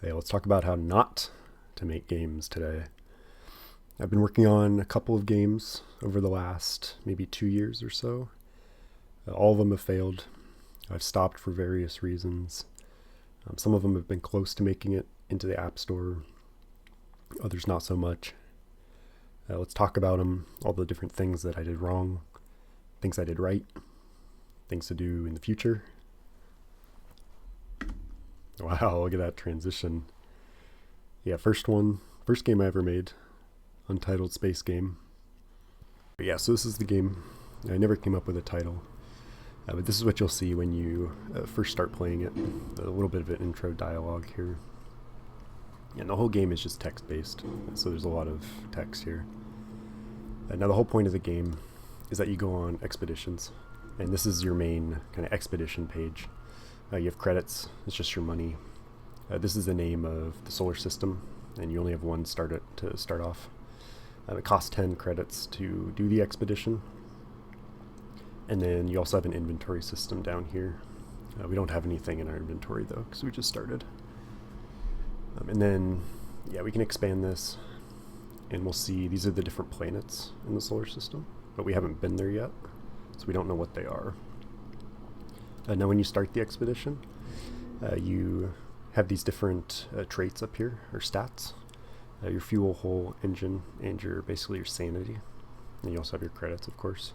Hey, let's talk about how not to make games today. I've been working on a couple of games over the last maybe 2 years or so. All of them have failed. I've stopped for various reasons. Some of them have been close to making it into the App Store, others not so much. Let's talk about them, all the different things that I did wrong, things I did right, things to do in the future. Wow, look at that transition. Yeah, first game I ever made, Untitled Space Game. But yeah, so this is the game. I never came up with a title, but this is what you'll see when you first start playing it. A little bit of an intro dialogue here. And the whole game is just text-based, so there's a lot of text here. Now the whole point of the game is that you go on expeditions, and this is your main kind of expedition page. You have credits, it's just your money. This is the name of the solar system, and you only have one to start off. It costs 10 credits to do the expedition. And then you also have an inventory system down here. We don't have anything in our inventory though, because we just started. And then, yeah, we can expand this, and we'll see these are the different planets in the solar system, but we haven't been there yet, so we don't know what they are. Now when you start the expedition, you have these different traits up here, or stats. Your fuel, hull, engine, and basically your sanity. And you also have your credits, of course.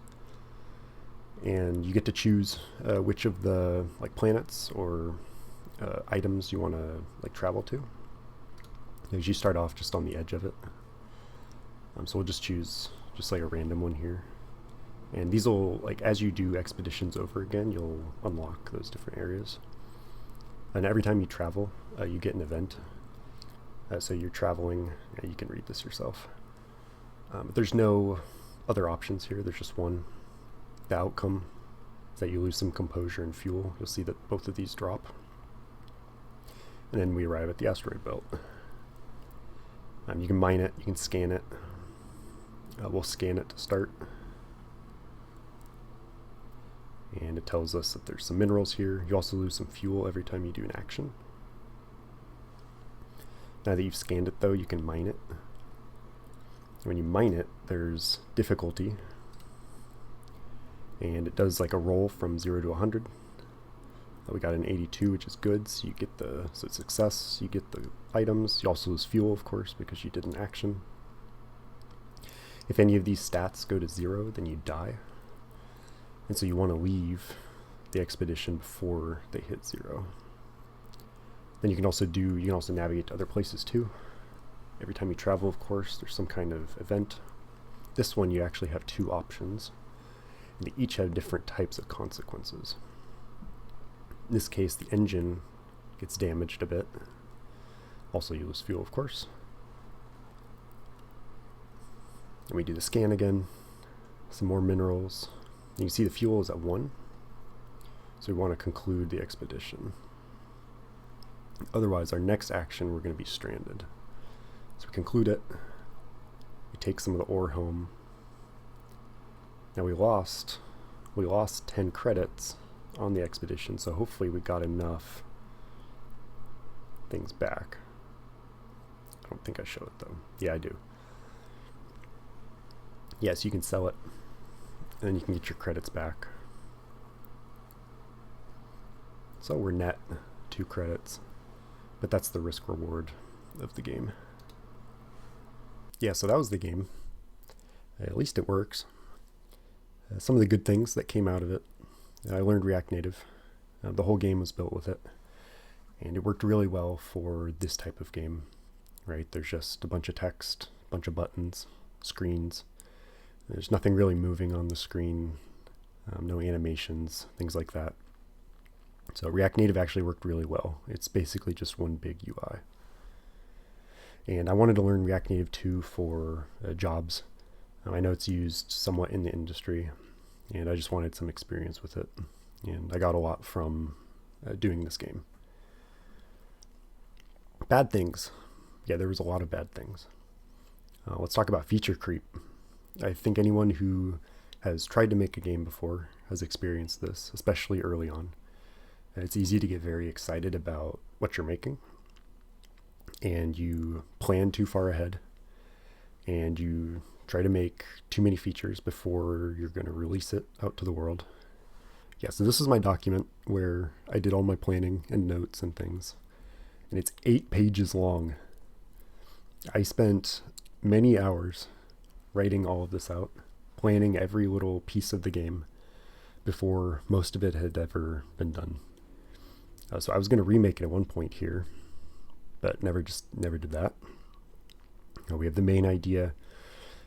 And you get to choose which of the planets or items you want to travel to. As you start off just on the edge of it. So we'll just choose just a random one here. And these will, as you do expeditions over again, you'll unlock those different areas. And every time you travel, you get an event. So you're traveling, you can read this yourself. But there's no other options here, there's just one. The outcome is that you lose some composure and fuel. You'll see that both of these drop. And then we arrive at the asteroid belt. You can mine it, you can scan it. We'll scan it to start. And it tells us that there's some minerals here. You also lose some fuel every time you do an action. Now that you've scanned it though, you can mine it. When you mine it, there's difficulty. And it does a roll from 0 to 100. We got an 82, which is good, so you get so it's success, you get the items. You also lose fuel, of course, because you did an action. If any of these stats go to 0, then you die. And so you want to leave the expedition before they hit 0. Then you can also navigate to other places too. Every time you travel, of course, there's some kind of event. This one you actually have 2 options, and they each have different types of consequences. In this case, the engine gets damaged a bit. Also, you lose fuel, of course. And we do the scan again. Some more minerals. You can see the fuel is at 1. So we want to conclude the expedition. Otherwise, our next action, we're going to be stranded. So we conclude it. We take some of the ore home. Now we lost 10 credits on the expedition, so hopefully we got enough things back. I don't think I show it though. Yeah, I do. Yes, you can sell it, and then you can get your credits back. So we're net 2 credits, but that's the risk reward of the game. Yeah, so that was the game. At least it works. Some of the good things that came out of it. I learned React Native. The whole game was built with it. And it worked really well for this type of game, right? There's just a bunch of text, a bunch of buttons, screens. There's nothing really moving on the screen, no animations, things like that. So React Native actually worked really well. It's basically just one big UI. And I wanted to learn React Native 2 for jobs. I know it's used somewhat in the industry, and I just wanted some experience with it. And I got a lot from doing this game. Bad things. Yeah, there was a lot of bad things. Let's talk about feature creep. I think anyone who has tried to make a game before has experienced this, especially early on. It's easy to get very excited about what you're making. and you plan too far ahead, and you try to make too many features before you're going to release it out to the world. Yeah, so this is my document where I did all my planning and notes and things, and it's 8 pages long. I spent many hours writing all of this out, planning every little piece of the game before most of it had ever been done. So I was going to remake it at one point here, but never did that. We have the main idea,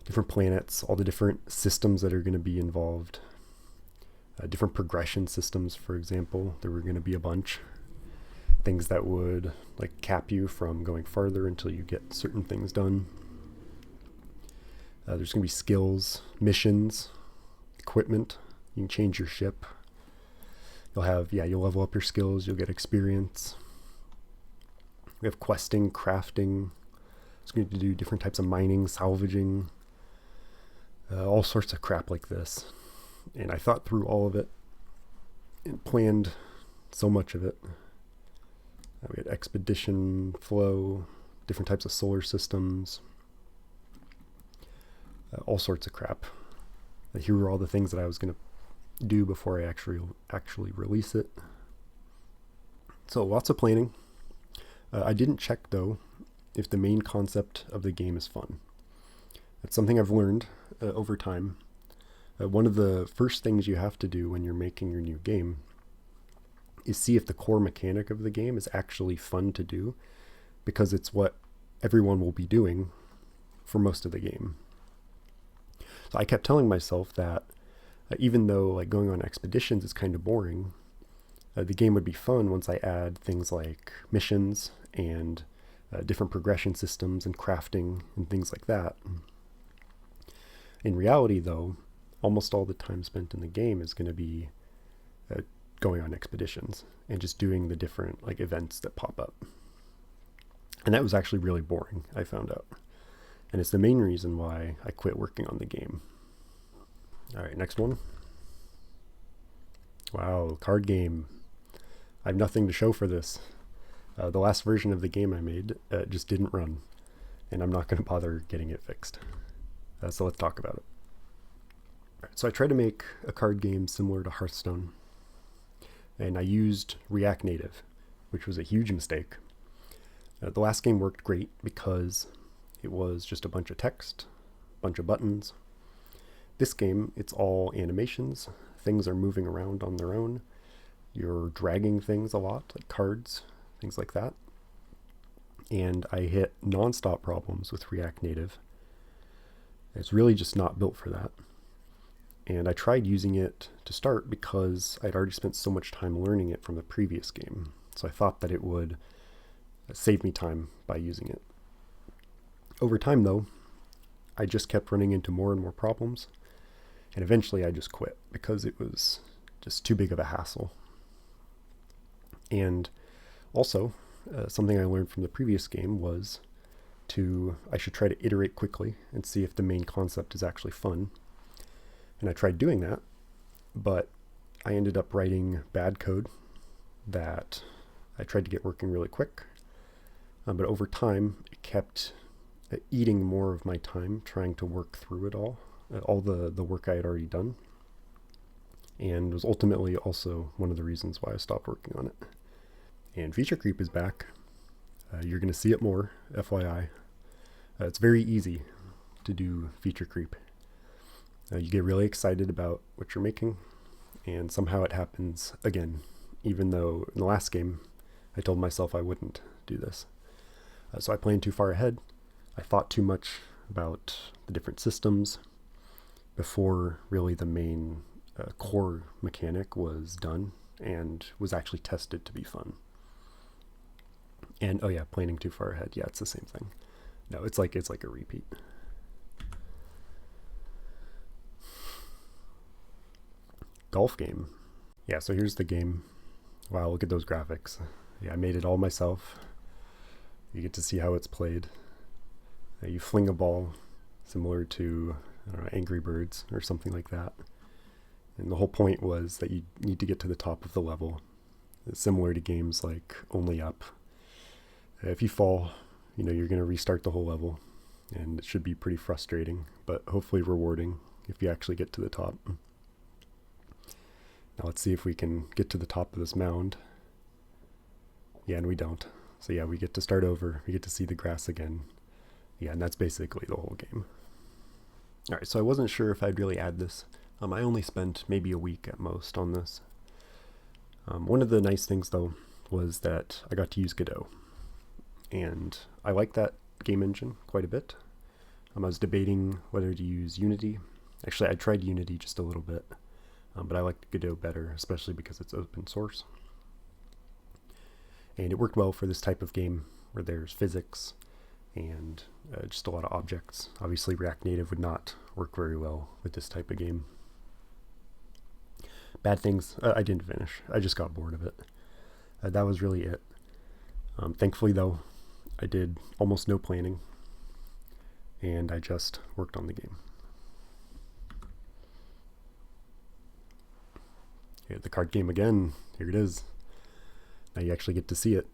different planets, all the different systems that are going to be involved, different progression systems, for example. There were going to be a bunch. Things that would like cap you from going farther until you get certain things done. There's going to be skills, missions, equipment. You can change your ship. You'll level up your skills, you'll get experience. We have questing, crafting. It's going to do different types of mining, salvaging, all sorts of crap like this. And I thought through all of it and planned so much of it. We had expedition flow, different types of solar systems, all sorts of crap. Here were all the things that I was going to do before I actually release it. So lots of planning. I didn't check, though, if the main concept of the game is fun. That's something I've learned over time. One of the first things you have to do when you're making your new game is see if the core mechanic of the game is actually fun to do, because it's what everyone will be doing for most of the game. So I kept telling myself that even though like going on expeditions is kind of boring, the game would be fun once I add things like missions and different progression systems and crafting and things like that. In reality, though, almost all the time spent in the game is going to be going on expeditions and just doing the different like events that pop up. And that was actually really boring, I found out. And it's the main reason why I quit working on the game. All right, next one. Wow, card game. I have nothing to show for this. The last version of the game I made just didn't run, and I'm not going to bother getting it fixed. So let's talk about it. All right, so I tried to make a card game similar to Hearthstone, and I used React Native, which was a huge mistake. The last game worked great because it was just a bunch of text, a bunch of buttons. This game, it's all animations. Things are moving around on their own. You're dragging things a lot, like cards, things like that. And I hit nonstop problems with React Native. It's really just not built for that. And I tried using it to start because I'd already spent so much time learning it from the previous game. So I thought that it would save me time by using it. Over time, though, I just kept running into more and more problems. And eventually I just quit because it was just too big of a hassle. And also, something I learned from the previous game was I should try to iterate quickly and see if the main concept is actually fun. And I tried doing that, but I ended up writing bad code that I tried to get working really quick. But over time, it kept eating more of my time trying to work through it all the work I had already done. And was ultimately also one of the reasons why I stopped working on it. And feature creep is back. You're going to see it more, FYI. It's very easy to do feature creep. You get really excited about what you're making, and somehow it happens again, even though in the last game I told myself I wouldn't do this. So I planned too far ahead. I thought too much about the different systems before really the main core mechanic was done and was actually tested to be fun. And planning too far ahead. Yeah, it's the same thing. No, it's like a repeat. Golf game. Yeah, so here's the game. Wow, look at those graphics. Yeah, I made it all myself. You get to see how it's played. You fling a ball similar to Angry Birds or something like that. And the whole point was that you need to get to the top of the level. It's similar to games like Only Up. If you fall, you're going to restart the whole level, and it should be pretty frustrating, but hopefully rewarding if you actually get to the top. Now let's see if we can get to the top of this mound. Yeah, and we don't. So yeah, we get to start over. We get to see the grass again. Yeah, and that's basically the whole game. Alright, so I wasn't sure if I'd really add this. I only spent maybe a week at most on this. One of the nice things, though, was that I got to use Godot. And I like that game engine quite a bit. I was debating whether to use Unity. Actually, I tried Unity just a little bit, but I liked Godot better, especially because it's open source. And it worked well for this type of game where there's physics and just a lot of objects. Obviously, React Native would not work very well with this type of game. Bad things, I didn't finish. I just got bored of it. That was really it. Thankfully, though, I did almost no planning, and I just worked on the game. Okay, the card game again. Here it is. Now you actually get to see it.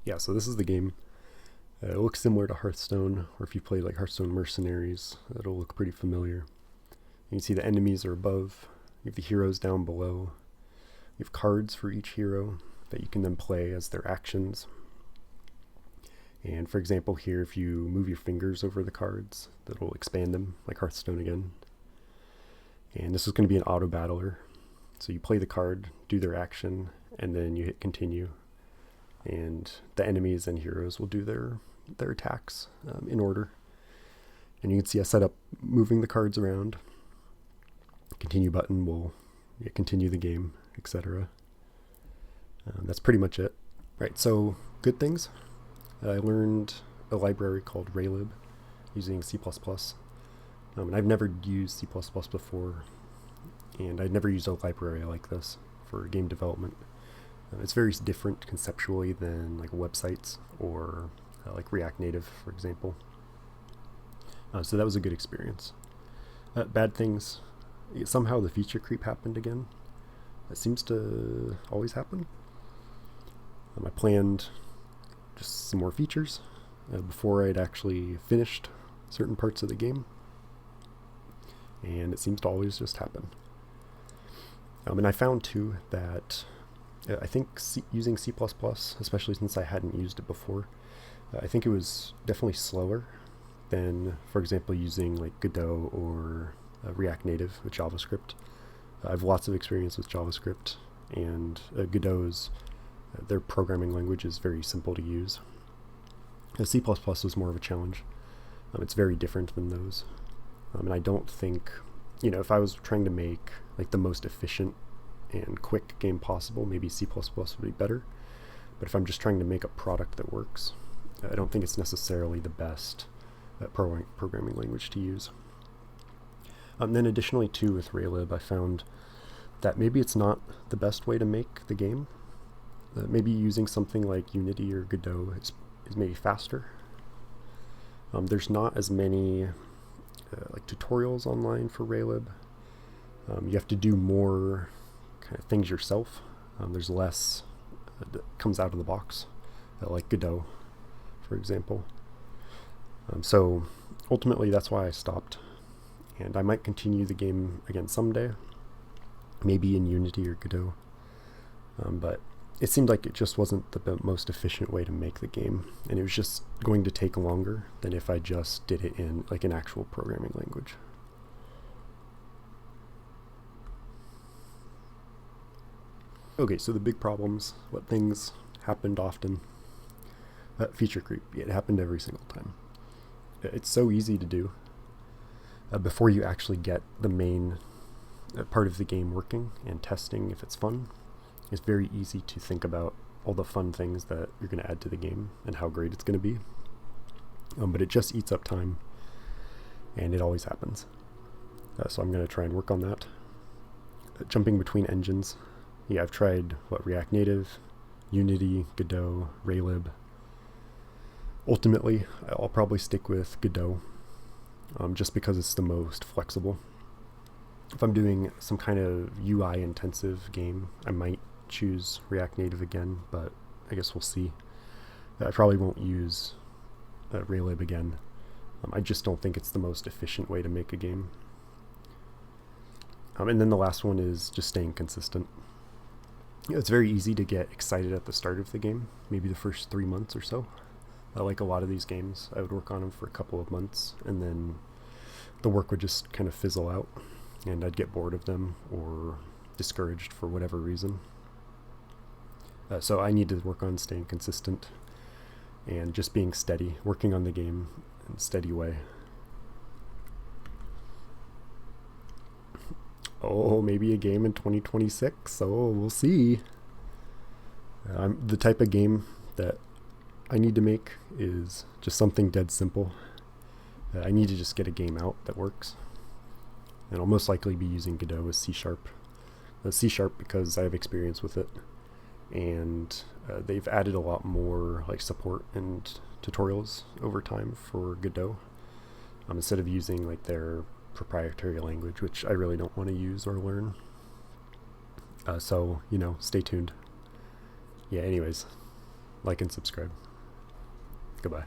Yeah, so this is the game. It looks similar to Hearthstone, or if you played like Hearthstone Mercenaries, it'll look pretty familiar. You can see the enemies are above, you have the heroes down below, you have cards for each hero that you can then play as their actions. And for example here, if you move your fingers over the cards, that'll expand them, like Hearthstone again. And this is going to be an auto battler. So you play the card, do their action, and then you hit continue. And the enemies and heroes will do their attacks in order. And you can see I set up moving the cards around. Continue button will continue the game, etc. That's pretty much it. Right, so good things. I learned a library called Raylib using C++. And I've never used C++ before, and I'd never used a library like this for game development. It's very different conceptually than like websites or like React Native, for example. So that was a good experience. Bad things, somehow the feature creep happened again. It seems to always happen. I planned just some more features before I'd actually finished certain parts of the game, and it seems to always just happen. And I found too that I think using C++, especially since I hadn't used it before, I think it was definitely slower than, for example, using like Godot or React Native with JavaScript. I have lots of experience with JavaScript, and Godot's their programming language is very simple to use. C++ was more of a challenge. It's very different than those. And I don't think, if I was trying to make like the most efficient and quick game possible, maybe C++ would be better. But if I'm just trying to make a product that works, I don't think it's necessarily the best programming language to use. Then additionally too, with Raylib, I found that maybe it's not the best way to make the game. Maybe using something like Unity or Godot is maybe faster. There's not as many like tutorials online for Raylib. You have to do more kind of things yourself. There's less that comes out of the box, like Godot, for example. So ultimately that's why I stopped, and I might continue the game again someday, maybe in Unity or Godot, but it seemed like it just wasn't the most efficient way to make the game, and it was just going to take longer than if I just did it in like an actual programming language. Okay, so the big problems, what things happened often. Feature creep, it happened every single time. It's so easy to do before you actually get the main part of the game working and testing if it's fun. It's very easy to think about all the fun things that you're going to add to the game and how great it's going to be. But it just eats up time, and it always happens. So I'm going to try and work on that. Jumping between engines. Yeah, I've tried React Native, Unity, Godot, Raylib. Ultimately, I'll probably stick with Godot, just because it's the most flexible. If I'm doing some kind of UI intensive game, I might choose React Native again, but I guess we'll see. I probably won't use Raylib again. I just don't think it's the most efficient way to make a game. And then the last one is just staying consistent. It's very easy to get excited at the start of the game, maybe the first 3 months or so. Like a lot of these games, I would work on them for a couple of months, and then the work would just kind of fizzle out, and I'd get bored of them or discouraged for whatever reason. So I need to work on staying consistent and just being steady, working on the game in a steady way. Oh, maybe a game in 2026. Oh, we'll see. The type of game that I need to make is just something dead simple. I need to just get a game out that works. And I'll most likely be using Godot with C#. C# because I have experience with it. And they've added a lot more like support and tutorials over time for Godot. Instead of using like their proprietary language, which I really don't want to use or learn. So, stay tuned. Yeah, anyways, like and subscribe. Goodbye.